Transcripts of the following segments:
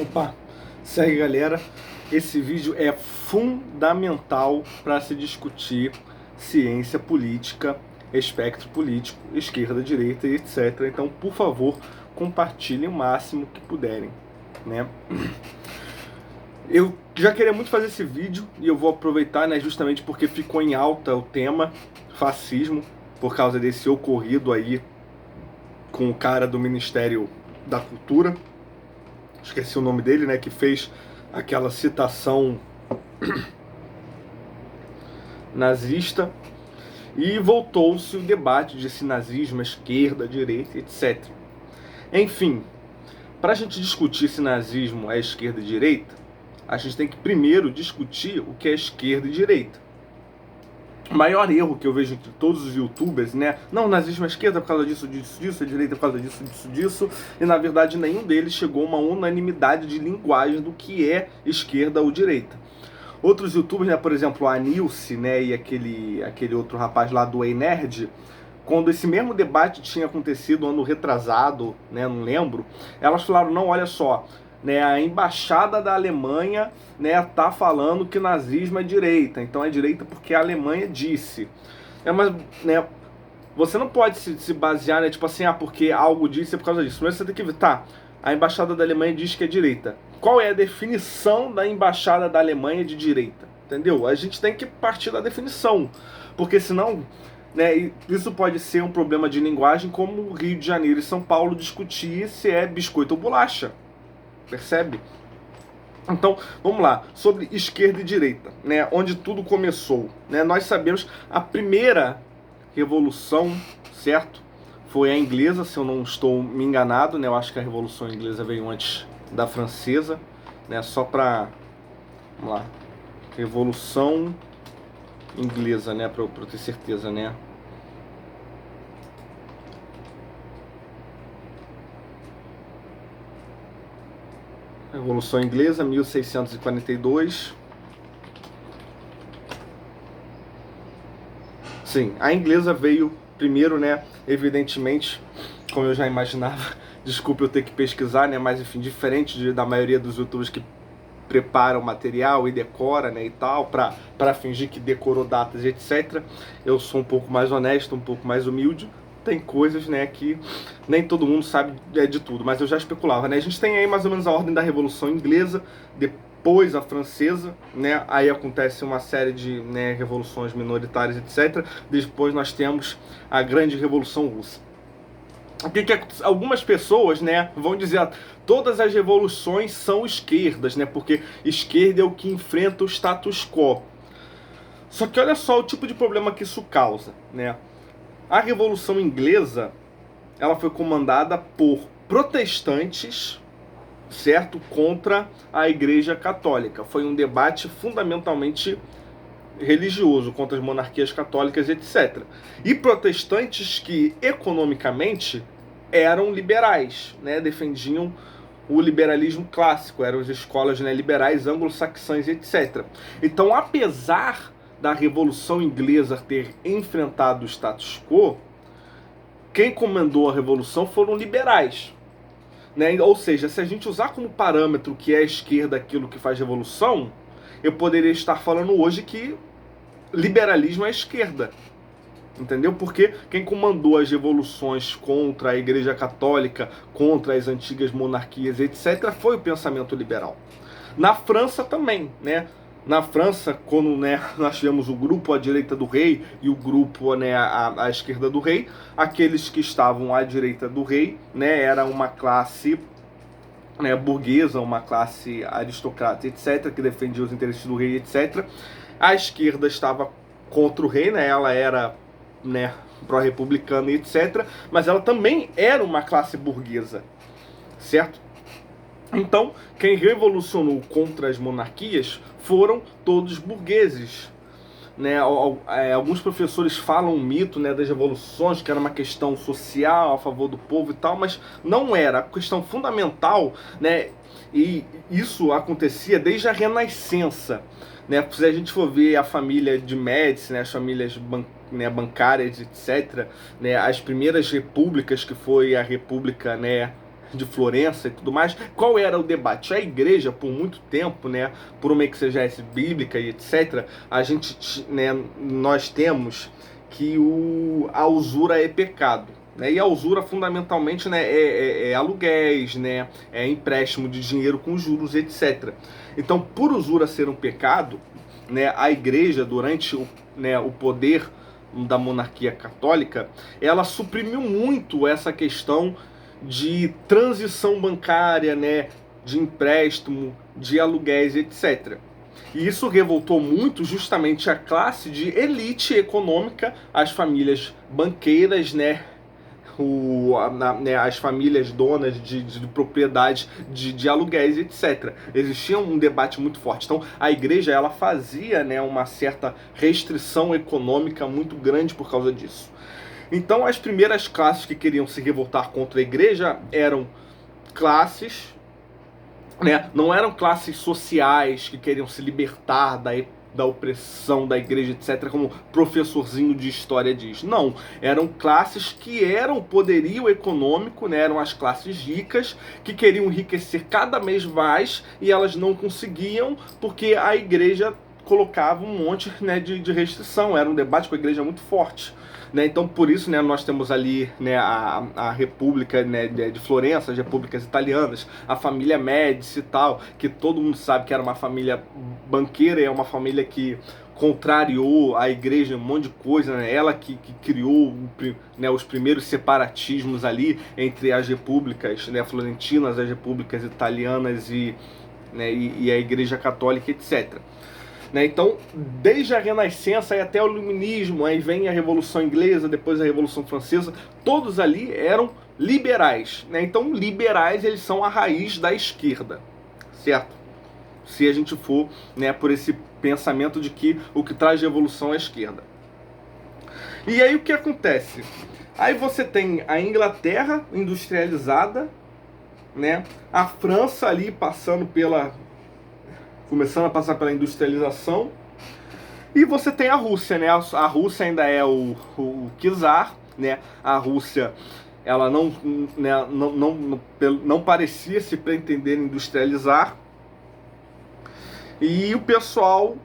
Opa, segue galera, esse vídeo é fundamental para se discutir ciência política, espectro político, esquerda, direita e etc. Então, por favor, compartilhem o máximo que puderem, né? Eu já queria muito fazer esse vídeo e eu vou aproveitar, né, justamente porque ficou em alta o tema fascismo, por causa desse ocorrido aí com o cara do Ministério da Cultura, esqueci o nome dele, né, que fez aquela citação nazista, e voltou-se o debate de se nazismo, esquerda, direita, etc. Enfim, para a gente discutir se nazismo é esquerda e direita, a gente tem que primeiro discutir o que é esquerda e direita. O maior erro que eu vejo entre todos os youtubers, né? Não, nazismo é esquerda por causa disso, disso, disso, é direita por causa disso, disso, disso. E na verdade nenhum deles chegou a uma unanimidade de linguagem do que é esquerda ou direita. Outros youtubers, né, por exemplo, a Nilce, né, e aquele outro rapaz lá do Ei Nerd, quando esse mesmo debate tinha acontecido ano retrasado, né, não lembro, elas falaram, não, olha só, né, a embaixada da Alemanha, né, tá falando que nazismo é direita, então é direita porque a Alemanha disse. Mas, né, você não pode se basear, né, tipo assim, porque algo disse é por causa disso. Mas você tem que ver, tá, a embaixada da Alemanha diz que é direita. Qual é a definição da embaixada da Alemanha de direita? Entendeu? A gente tem que partir da definição, porque senão, né, isso pode ser um problema de linguagem, como o Rio de Janeiro e São Paulo discutir se é biscoito ou bolacha. Percebe? Então, vamos lá, sobre esquerda e direita, né, onde tudo começou, né, nós sabemos a primeira revolução, certo? Foi a inglesa, se eu não estou me enganado, né, eu acho que a revolução inglesa veio antes da francesa, né, só para, vamos lá, revolução inglesa, né, para eu ter certeza, né. Revolução Inglesa, 1642. Sim, a inglesa veio primeiro, né? Evidentemente, como eu já imaginava, desculpe eu ter que pesquisar, né? Mas enfim, diferente da maioria dos youtubers que preparam material e decora, né, e tal, para fingir que decorou datas e etc. Eu sou um pouco mais honesto, um pouco mais humilde. Tem coisas, né, que nem todo mundo sabe de tudo, mas eu já especulava, né? A gente tem aí mais ou menos a ordem da Revolução Inglesa, depois a Francesa, né? Aí acontece uma série de, né, revoluções minoritárias, etc. Depois nós temos a Grande Revolução Russa. O que algumas pessoas, né, vão dizer, todas as revoluções são esquerdas, né, porque esquerda é o que enfrenta o status quo. Só que olha só o tipo de problema que isso causa, né? A Revolução Inglesa, ela foi comandada por protestantes, certo, contra a Igreja Católica. Foi um debate fundamentalmente religioso contra as monarquias católicas, etc. E protestantes que, economicamente, eram liberais, né? Defendiam o liberalismo clássico, eram as escolas, né, liberais anglo-saxãs, etc. Então, apesar da Revolução Inglesa ter enfrentado o status quo, quem comandou a Revolução foram liberais. Né? Ou seja, se a gente usar como parâmetro que é a esquerda aquilo que faz revolução, eu poderia estar falando hoje que liberalismo é esquerda. Entendeu? Porque quem comandou as revoluções contra a Igreja Católica, contra as antigas monarquias, etc., foi o pensamento liberal. Na França também, né? Na França, quando, né, nós tivemos o grupo à direita do rei e o grupo, né, à esquerda do rei, aqueles que estavam à direita do rei, né, era uma classe, né, burguesa, uma classe aristocrata, etc., que defendia os interesses do rei, etc. A esquerda estava contra o rei, né, ela era, né, pró-republicana, etc., mas ela também era uma classe burguesa, certo? Então, quem revolucionou contra as monarquias foram todos burgueses. Né? Alguns professores falam um mito, né, das revoluções, que era uma questão social a favor do povo e tal, mas não era. A questão fundamental, né, e isso acontecia desde a Renascença. Né? Se a gente for ver a família de Médici, né, as famílias bancárias, etc., né, as primeiras repúblicas, que foi a República, né, de Florença e tudo mais, qual era o debate? A igreja, por muito tempo, né, por uma exegese bíblica e etc., nós temos que a usura é pecado. Né? E a usura, fundamentalmente, né, é aluguéis, né, é empréstimo de dinheiro com juros, etc. Então, por usura ser um pecado, né, a igreja, durante o poder da monarquia católica, ela suprimiu muito essa questão de transição bancária, né, de empréstimo, de aluguéis, etc. E isso revoltou muito justamente a classe de elite econômica, as famílias banqueiras, né, as famílias donas de propriedade de aluguéis, etc. Existia um debate muito forte. Então, a igreja, ela fazia, né, uma certa restrição econômica muito grande por causa disso. Então, as primeiras classes que queriam se revoltar contra a igreja eram classes, né, não eram classes sociais que queriam se libertar da opressão da igreja, etc., como o professorzinho de história diz. Não, eram classes que eram poderio econômico, né? Eram as classes ricas, que queriam enriquecer cada vez mais, e elas não conseguiam, porque a igreja colocava um monte, né, de restrição. Era um debate com a igreja muito forte. Né? Então, por isso, né, nós temos ali, né, a República, né, de Florença, as repúblicas italianas, a família Médici e tal, que todo mundo sabe que era uma família banqueira, e é uma família que contrariou a igreja, um monte de coisa, né? Ela que criou, né, os primeiros separatismos ali entre as repúblicas, né, florentinas, as repúblicas italianas né, e a igreja católica, etc. Né? Então, desde a Renascença e até o Iluminismo, aí vem a Revolução Inglesa, depois a Revolução Francesa, todos ali eram liberais. Né? Então, liberais, eles são a raiz da esquerda, certo? Se a gente for, né, por esse pensamento de que o que traz revolução é a esquerda. E aí o que acontece? Aí você tem a Inglaterra industrializada, né? A França ali começando a passar pela industrialização, e você tem a Rússia, né? A Rússia ainda é o czar, né? A Rússia, ela não parecia se pretender industrializar, e o pessoal,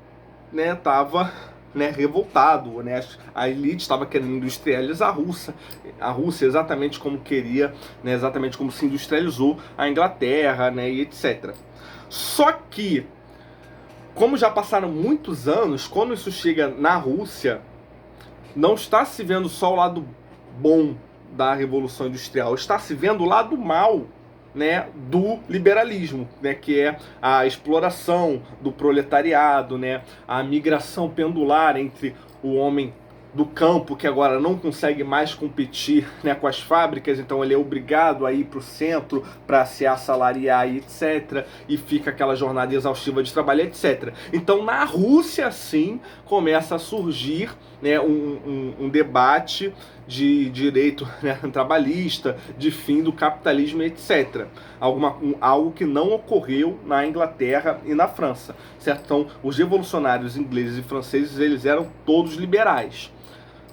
né, tava, né, revoltado, né? A elite estava querendo industrializar a Rússia exatamente como queria, né, exatamente como se industrializou a Inglaterra, né, e etc. Só que, como já passaram muitos anos, quando isso chega na Rússia, não está se vendo só o lado bom da Revolução Industrial, está se vendo o lado mal, né, do liberalismo, né, que é a exploração do proletariado, né, a migração pendular entre o homem do campo, que agora não consegue mais competir, né, com as fábricas, então ele é obrigado a ir para o centro para se assalariar e etc, e fica aquela jornada exaustiva de trabalho, etc. Então, na Rússia, sim, começa a surgir, né, um debate de direito, né, trabalhista, de fim do capitalismo, etc. Algo que não ocorreu na Inglaterra e na França, certo? Então, os revolucionários ingleses e franceses, eles eram todos liberais,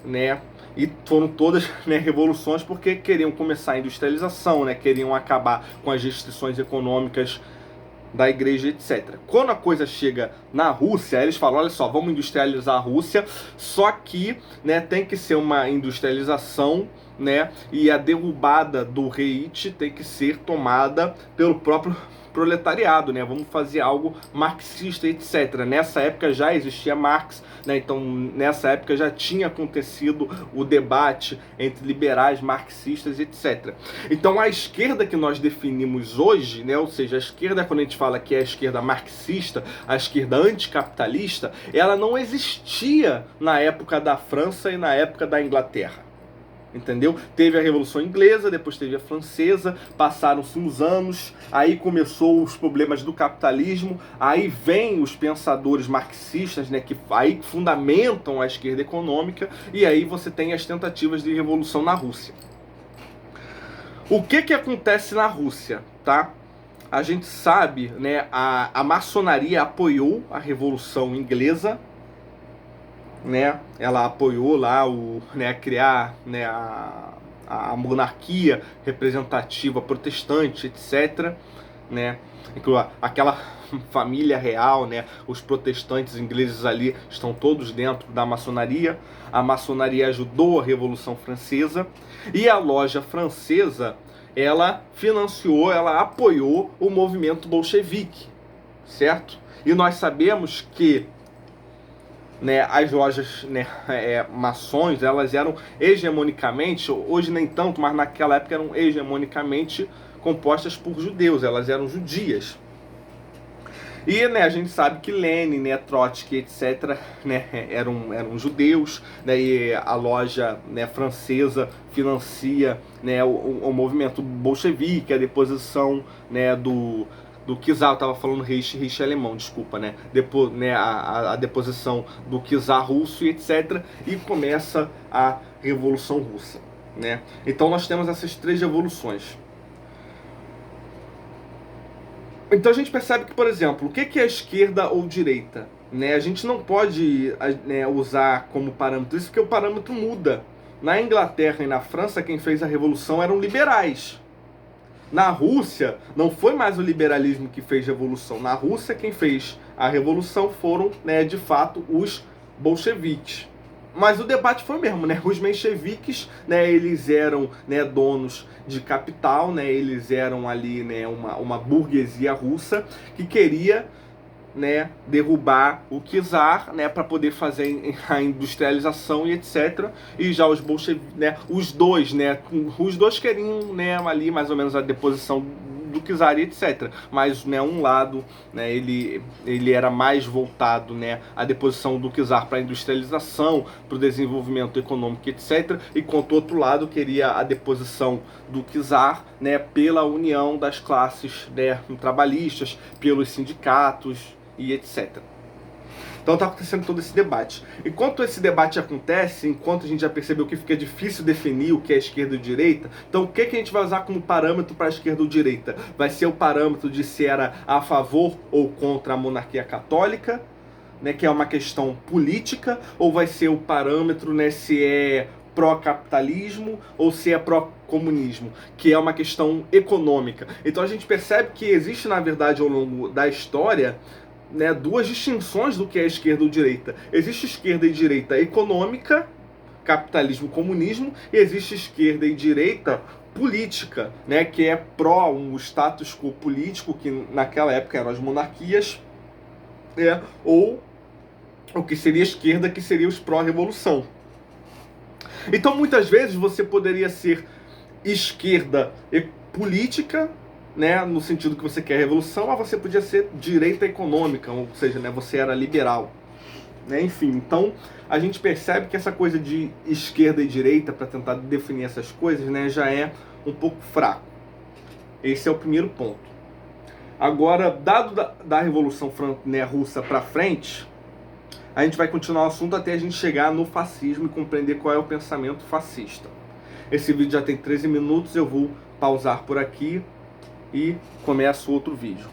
né? E foram todas, né, revoluções porque queriam começar a industrialização, né? Queriam acabar com as restrições econômicas da igreja, etc. Quando a coisa chega na Rússia, eles falam, olha só, vamos industrializar a Rússia, só que, né, tem que ser uma industrialização, né, e a derrubada do Reich tem que ser tomada pelo próprio proletariado, né? Vamos fazer algo marxista, etc. Nessa época já existia Marx, né? Então nessa época já tinha acontecido o debate entre liberais, marxistas, etc. Então a esquerda que nós definimos hoje, né? Ou seja, a esquerda, quando a gente fala que é a esquerda marxista, a esquerda anticapitalista, ela não existia na época da França e na época da Inglaterra. Entendeu? Teve a Revolução Inglesa, depois teve a Francesa, passaram-se uns anos, aí começou os problemas do capitalismo, aí vem os pensadores marxistas, né, que aí fundamentam a esquerda econômica, e aí você tem as tentativas de revolução na Rússia. O que acontece na Rússia, tá? A gente sabe, né, a maçonaria apoiou a Revolução Inglesa, né? Ela apoiou lá criar, né, a a monarquia representativa protestante, etc., né? Aquela família real, né? Os protestantes ingleses ali estão todos dentro da maçonaria. A maçonaria ajudou a Revolução Francesa e a loja francesa, ela financiou, ela apoiou o movimento bolchevique, certo? E nós sabemos que, né, as lojas, né, maçons, elas eram hegemonicamente, hoje nem tanto, mas naquela época eram hegemonicamente compostas por judeus, elas eram judias. E, né, a gente sabe que Lenin, né, Trotsky, etc., né, eram judeus, né, e a loja, né, francesa financia, né, o movimento bolchevique, a deposição, né, do czar, eu estava falando Reich alemão, desculpa, né, depois, né, a deposição do czar russo, etc., e começa a Revolução Russa, né. Então nós temos essas três revoluções. Então a gente percebe que, por exemplo, o que é esquerda ou direita? Né? A gente não pode, né, usar como parâmetro isso, porque o parâmetro muda. Na Inglaterra e na França, quem fez a revolução eram liberais. Na Rússia, não foi mais o liberalismo que fez a revolução. Na Rússia, quem fez a revolução foram, né, de fato, os bolcheviques. Mas o debate foi o mesmo, né? Os mencheviques, né, eles eram, né, donos de capital, né? Eles eram ali, né, uma burguesia russa que queria, né, derrubar o czar, né, para poder fazer a industrialização e etc. E já os bolcheviques, né, os dois queriam, né, ali mais ou menos a deposição do czar e etc. Mas, né, um lado, né, ele era mais voltado, né, à deposição do czar para a industrialização, para o desenvolvimento econômico, etc. Enquanto o outro lado queria a deposição do czar, né, pela união das classes, né, trabalhistas, pelos sindicatos e etc. Então está acontecendo todo esse debate. Enquanto esse debate acontece, enquanto a gente já percebeu que fica difícil definir o que é esquerda e direita, então o que a gente vai usar como parâmetro para a esquerda ou direita? Vai ser o parâmetro de se era a favor ou contra a monarquia católica, né, que é uma questão política, ou vai ser o parâmetro, né, se é pró-capitalismo ou se é pró-comunismo, que é uma questão econômica. Então a gente percebe que existe, na verdade, ao longo da história, né, duas distinções do que é esquerda ou direita. Existe esquerda e direita econômica, capitalismo, comunismo, e existe esquerda e direita política, né, que é pró um status quo político, que naquela época eram as monarquias, ou o que seria esquerda, que seria os pró-revolução. Então muitas vezes você poderia ser esquerda e política, né, no sentido que você quer revolução, mas você podia ser direita econômica, ou seja, né, você era liberal, né, enfim. Então a gente percebe que essa coisa de esquerda e direita, para tentar definir essas coisas, né, já é um pouco fraco. Esse é o primeiro ponto. Agora, dado da Revolução, né, Russa para frente, a gente vai continuar o assunto até a gente chegar no fascismo e compreender qual é o pensamento fascista. Esse vídeo já tem 13 minutos, eu vou pausar por aqui e começo outro vídeo.